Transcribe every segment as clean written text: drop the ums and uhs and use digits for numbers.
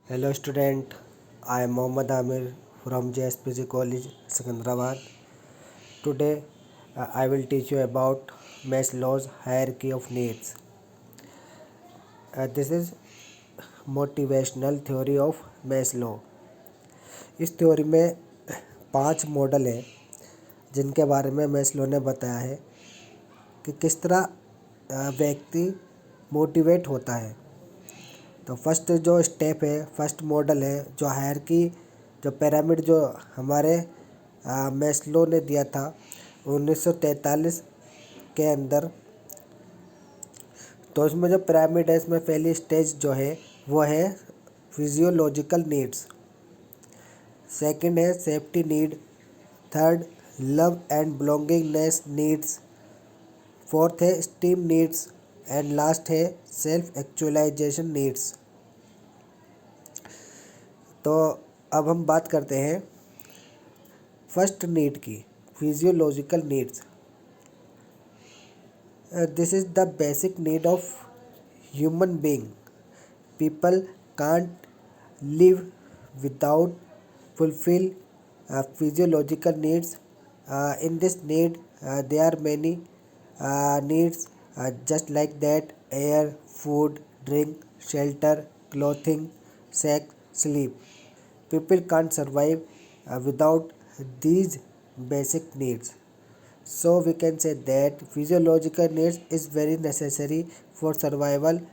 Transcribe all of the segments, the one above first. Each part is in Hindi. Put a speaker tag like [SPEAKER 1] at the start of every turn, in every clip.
[SPEAKER 1] Hello student, I am Mohammad Amir from JSPC College, Secunderabad. Today I will teach you about Maslow's hierarchy of needs. This is motivational theory of Maslow. इस थ्योरी में 5 मॉडल हैं जिनके बारे में मैस्लो ने बताया है कि किस तरह व्यक्ति मोटिवेट होता है। तो फर्स्ट जो स्टेप है, फर्स्ट मॉडल है जो हायरार्की, जो पिरामिड जो हमारे मैस्लो ने दिया था 1943 के अंदर। तो इसमें जो पिरामिड है, इसमें पहली स्टेज जो है वो है फिजियोलॉजिकल नीड्स, सेकंड है safety need, third love and belongingness needs, fourth है स्टीम नीड्स एंड लास्ट है सेल्फ एक्चुअलाइजेशन नीड्स। तो अब हम बात करते हैं फर्स्ट नीड की, physiological needs. This is the basic need of human being. People can't live without fulfill physiological needs. In this need, there are many needs just like that: air, food, drink, shelter, clothing, sex, sleep. People can't survive without these basic needs. So we can say that physiological needs is very necessary for survival.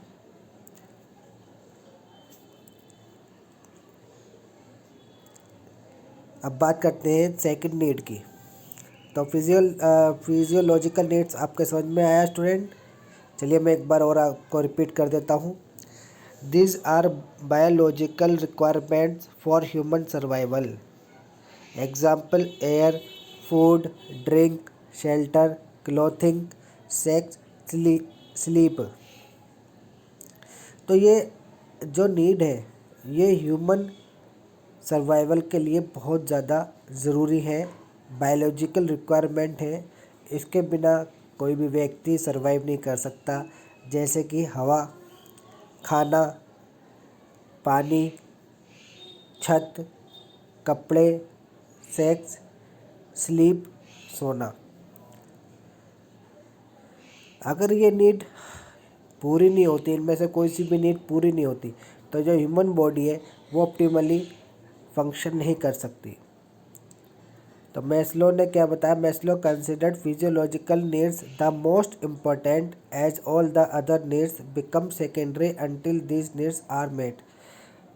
[SPEAKER 1] अब बात करते हैं सेकंड नीड की। तो फिजियोलॉजिकल नीड्स आपके समझ में आया स्टूडेंट? चलिए मैं एक बार और आपको रिपीट कर देता हूँ। These are biological requirements for human survival. Example: air, food, drink, shelter, clothing, sex, sleep. तो ये जो नीड है ये ह्यूमन सर्वाइवल के लिए बहुत ज़्यादा ज़रूरी है, बायोलॉजिकल रिक्वायरमेंट है। इसके बिना कोई भी व्यक्ति सर्वाइव नहीं कर सकता, जैसे कि हवा, खाना, पानी, छत, कपड़े, सेक्स, स्लीप, सोना। अगर ये नीड पूरी नहीं होती, इनमें से कोई सी भी नीड पूरी नहीं होती, तो जो ह्यूमन बॉडी है वो ऑप्टिमली फंक्शन नहीं कर सकती। तो मैस्लो ने क्या बताया? Maslow considered physiological needs the most important as all the other needs become secondary until these needs are met.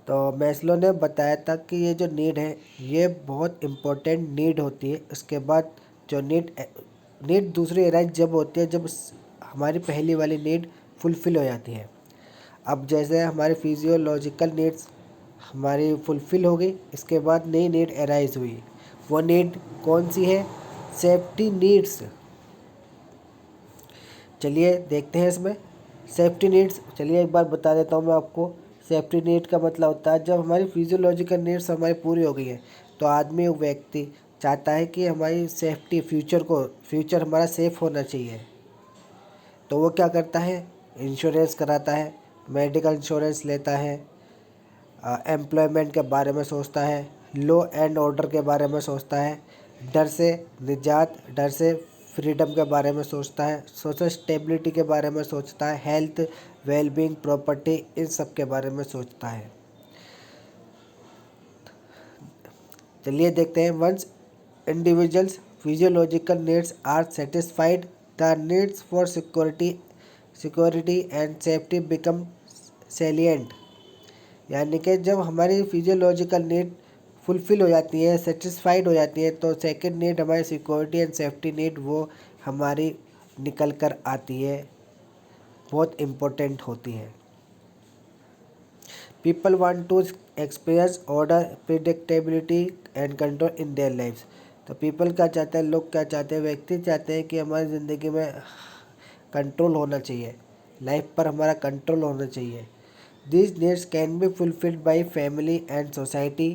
[SPEAKER 1] तो मैस्लो ने बताया था कि ये जो नीड है ये बहुत इम्पोर्टेंट नीड होती है। उसके बाद जो नीड दूसरी अराइज जब होती है जब हमारी पहली वाली नीड फुलफ़िल हो जाती है। अब जैसे हमारी फिजियोलॉजिकल नीड्स हमारी फुलफ़िल हो गई, इसके बाद नई नीड अराइज हुई। वो नीड कौन सी है? Safety needs. चलिए देखते हैं इसमें सेफ्टी नीड्स। चलिए एक बार बता देता हूँ मैं आपको। सेफ्टी नीड का मतलब होता है जब हमारी फिजियोलॉजिकल नीड्स हमारी पूरी हो गई है तो आदमी व्यक्ति चाहता है कि हमारी सेफ्टी, फ्यूचर हमारा सेफ होना चाहिए। तो वो क्या करता है? इंश्योरेंस कराता है, मेडिकल इंश्योरेंस लेता है, एम्प्लॉयमेंट के बारे में सोचता है, लॉ एंड ऑर्डर के बारे में सोचता है, डर से निजात, डर से फ्रीडम के बारे में सोचता है, सोशल स्टेबिलिटी के बारे में सोचता है, हेल्थ, वेलबींग, प्रॉपर्टी, इन सब के बारे में सोचता है। चलिए देखते हैं। Once individuals physiological needs are satisfied, the needs for security and safety become salient. यानी कि जब हमारी फिजियोलॉजिकल नीड फुलफ़िल हो जाती है, सेटिस्फाइड हो जाती है, तो सेकंड नीड हमारी सिक्योरिटी एंड सेफ्टी नीड वो हमारी निकल कर आती है, बहुत इम्पोर्टेंट होती है। People want to experience order, predictability and control in their lifes. तो पीपल क्या चाहते हैं, लोग क्या चाहते हैं, व्यक्ति चाहते हैं कि हमारी ज़िंदगी में कंट्रोल होना चाहिए, लाइफ पर हमारा कंट्रोल होना चाहिए। These needs can be fulfilled by family and society,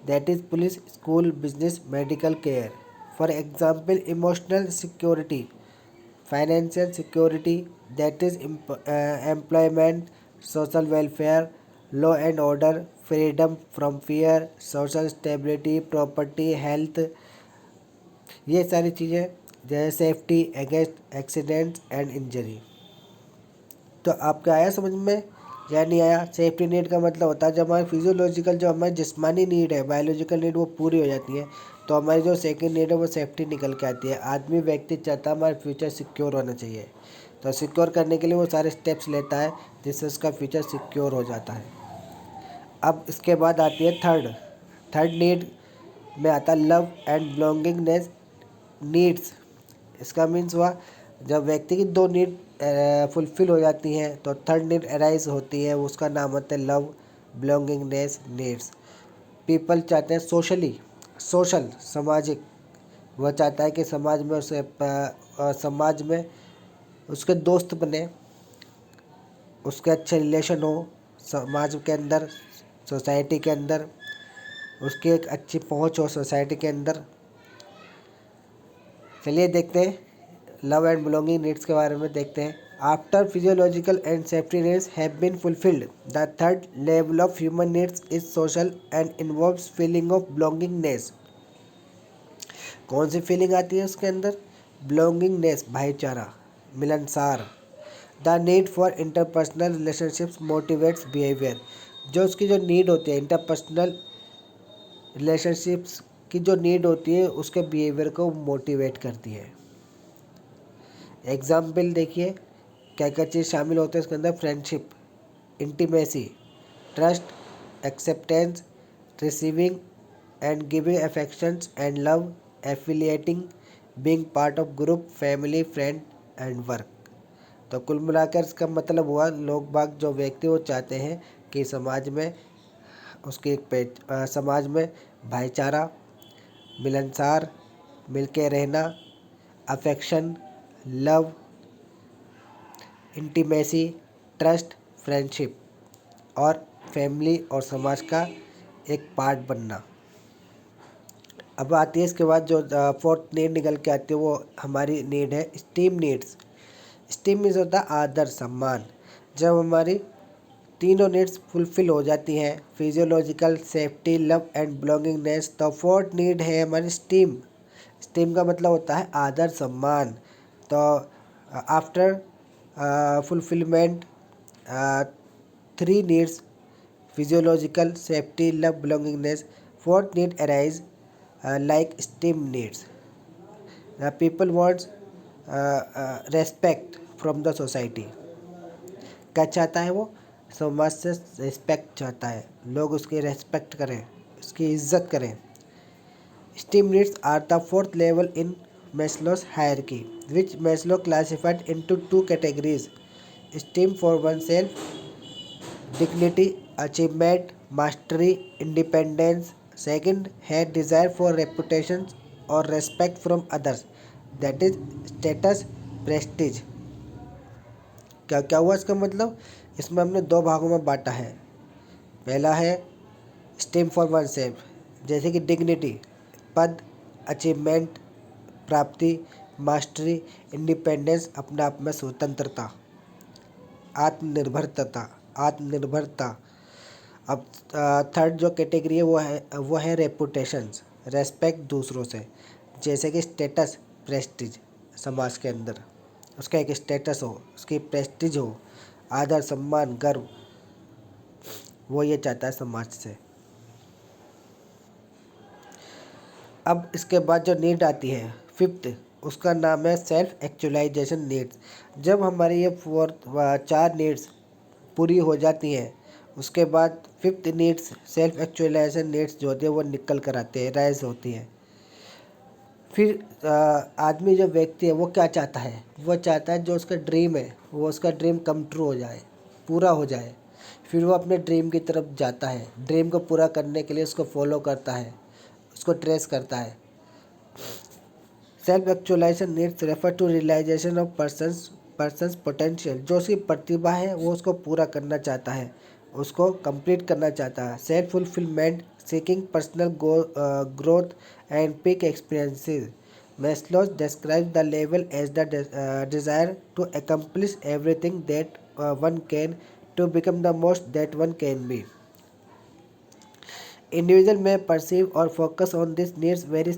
[SPEAKER 1] that is police, school, business, medical care. For example, emotional security, financial security, that is employment, social welfare, law and order, freedom from fear, social stability, property, health, ये सारी चीज़ें, जैसे safety against accidents and injury. तो आपको आया समझ में या नहीं आया? सेफ्टी नीड का मतलब होता है जब हमारी फिजियोलॉजिकल, जो हमारी जिस्मानी नीड है, बायोलॉजिकल नीड, वो पूरी हो जाती है तो हमारी जो सेकंड नीड है वो सेफ्टी निकल के आती है। आदमी व्यक्ति चाहता है हमारा फ्यूचर सिक्योर होना चाहिए, तो सिक्योर करने के लिए वो सारे स्टेप्स लेता है जिससे उसका फ्यूचर सिक्योर हो जाता है। अब इसके बाद आती है थर्ड नीड में आता है लव एंड बिलोंगिंगनेस नीड्स। इसका मीन्स हुआ जब व्यक्ति की दो नीड फुलफिल हो जाती हैं तो थर्ड नीड अराइज होती है, उसका नाम होता है लव बिलोंगिंगनेस नीड्स। पीपल चाहते हैं सोशल सामाजिक, वह चाहता है कि समाज में उसे समाज में उसके दोस्त बने, उसके अच्छे रिलेशन हो समाज के अंदर, सोसाइटी के अंदर, उसकी एक अच्छी पहुंच हो सोसाइटी के अंदर। चलिए देखते हैं लव एंड बिलोंगिंग नीड्स के बारे में देखते हैं। After physiological and safety needs have been fulfilled, the third level of human needs is social and involves feeling of belongingness. कौन सी फीलिंग आती है उसके अंदर? बिलोंगिंगनेस, भाईचारा, मिलनसार। The need for interpersonal relationships motivates behaviour. जो उसकी जो नीड होती है इंटरपर्सनल रिलेशनशिप्स की, जो नीड होती है उसके बिहेवियर को मोटिवेट करती है। एग्जाम्पल देखिए क्या क्या चीज़ शामिल होते हैं इसके अंदर। Friendship, intimacy, trust, acceptance, receiving end giving affections and love, affiliating, being part of group, family, friend and work. तो कुल मिलाकर इसका मतलब हुआ लोग बाग जो व्यक्ति वो चाहते हैं कि समाज में उसकी समाज में भाईचारा, मिलनसार, मिलके रहना, affection, love, intimacy, trust, friendship और फैमिली और समाज का एक पार्ट बनना। अब आती है इसके बाद जो फोर्थ नीड निकल के आती है वो हमारी नीड है स्टीम नीड्स। स्टीम मीन्स होता है आदर सम्मान। जब हमारी तीनों नीड्स फुलफिल हो जाती हैं, physiological, safety, love and belongingness, तो फोर्थ नीड है हमारी स्टीम। स्टीम का मतलब होता है आदर सम्मान। तो after fulfilment three needs, physiological, safety, love, belongingness, fourth need arise like STEM needs. People wants respect from the society. क्या चाहता है वो? समाज से रिस्पेक्ट चाहता है, लोग उसकी रेस्पेक्ट करें, उसकी इज्जत करें। STEM needs are the fourth level in Maslow's hierarchy, which Maslow classified into two categories: esteem for oneself, dignity, achievement, mastery, independence. Second है desire for reputation और respect from others, that is status, prestige। क्या क्या हुआ इसका मतलब? इसमें हमने दो भागों में बांटा है। पहला है स्टीम फॉर वन सेल्फ, जैसे कि डिग्निटी, पद, अचीवमेंट, प्राप्ति, मास्टरी, इंडिपेंडेंस, अपने आप में स्वतंत्रता, आत्मनिर्भरता। अब थर्ड जो कैटेगरी है वो है रेपुटेशंस, रेस्पेक्ट दूसरों से, जैसे कि स्टेटस, प्रेस्टीज, समाज के अंदर उसका एक स्टेटस हो, उसकी प्रेस्टीज हो, आदर सम्मान गर्व, वो ये चाहता है समाज से। अब इसके बाद जो नीड आती है फिफ्थ, उसका नाम है सेल्फ एक्चुअलाइजेशन नीड्स। जब हमारी ये चार नीड्स पूरी हो जाती हैं उसके बाद fifth needs, self actualisation needs जो होती है वो निकल कर आते हैं, राइज होती है। फिर आदमी जो व्यक्ति है वो क्या चाहता है? वो चाहता है जो उसका ड्रीम है वो उसका ड्रीम कम ट्रू हो जाए, पूरा हो जाए। फिर वो अपने ड्रीम की तरफ जाता है, ड्रीम को पूरा करने के लिए उसको फॉलो करता है, उसको ट्रेस करता है। Self actualisation needs refer to realisation of person's potential. जो उसकी प्रतिभा है वो उसको पूरा करना चाहता है, उसको कंप्लीट करना चाहता है। Self fulfilment, seeking personal growth and peak experiences. Maslow describes the level as the desire to accomplish everything that one can to become the most that one can be. Individual may perceive or focus on these needs very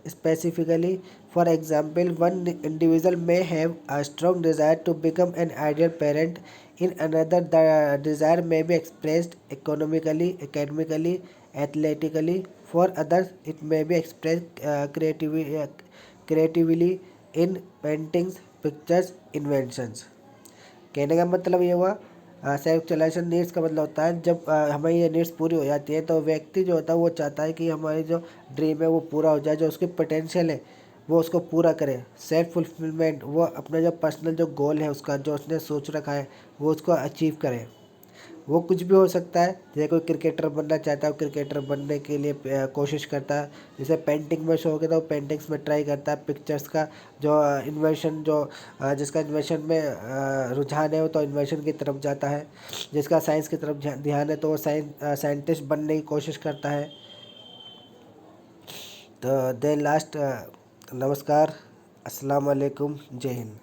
[SPEAKER 1] specifically. For example, one individual may have a strong desire to become an ideal parent. In another, the desire may be expressed economically, academically, athletically. For others, it may be expressed creatively in paintings, pictures, inventions. कहने का मतलब ये हुआ सेल्फ एक्चुअलाइजेशन नीड्स का मतलब होता है जब हमारी ये नीड्स पूरी हो जाती है तो व्यक्ति जो होता है वो चाहता है कि हमारी जो ड्रीम है वो पूरा हो जाए, जो उसकी पोटेंशियल है वो उसको पूरा करे। सेल्फ फुलफिलमेंट, वो अपना जो पर्सनल जो गोल है उसका जो उसने सोच रखा है वो उसको अचीव करे। वो कुछ भी हो सकता है, जैसे कोई क्रिकेटर बनना चाहता है, वो क्रिकेटर बनने के लिए कोशिश करता है। जैसे पेंटिंग में शौक है तो वो पेंटिंग्स में ट्राई करता है। पिक्चर्स का जो इन्वेंशन जो जिसका इन्वेंशन में रुझान है वो तो इन्वेंशन की तरफ जाता है। जिसका साइंस की तरफ ध्यान है तो वो साइंटिस्ट बनने की कोशिश करता है। तो देन लास्ट, नमस्कार, अस्सलाम वालेकुम, जय हिंद।